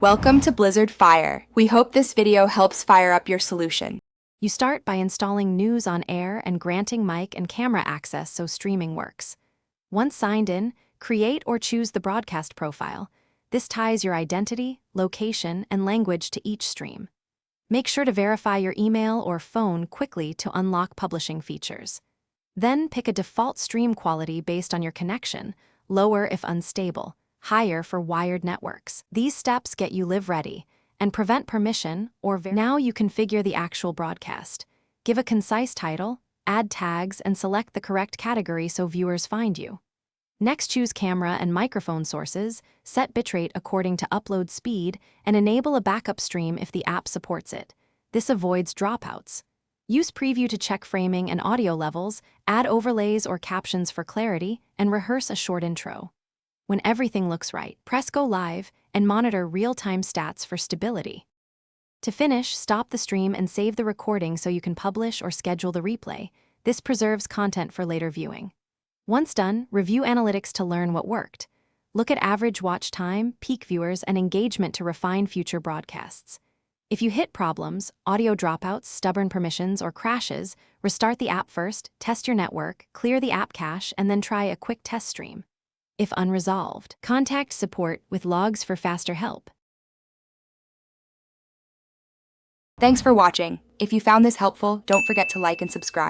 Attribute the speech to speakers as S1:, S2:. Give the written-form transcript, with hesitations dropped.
S1: Welcome to Blizzard Fire. We hope this video helps fire up your solution.
S2: You start by installing News on Air and granting mic and camera access so streaming works. Once signed in, create or choose the broadcast profile. This ties your identity, location, and language to each stream. Make sure to verify your email or phone quickly to unlock publishing features. Then pick a default stream quality based on your connection, lower if unstable, higher for wired networks. These steps get you live ready and prevent permission or now you configure the actual broadcast. Give a concise title, add tags, and select the correct category so viewers find you. Next, choose camera and microphone sources, set bitrate according to upload speed, and enable a backup stream if the app supports it. This avoids dropouts. Use Preview to check framing and audio levels, add overlays or captions for clarity, and rehearse a short intro. When everything looks right, press Go Live and monitor real-time stats for stability. To finish, stop the stream and save the recording so you can publish or schedule the replay. This preserves content for later viewing. Once done, review analytics to learn what worked. Look at average watch time, peak viewers, and engagement to refine future broadcasts. If you hit problems, audio dropouts, stubborn permissions, or crashes, restart the app first, test your network, clear the app cache, and then try a quick test stream. If unresolved, contact support with logs for faster help.
S1: Thanks for watching. If you found this helpful, don't forget to like and subscribe.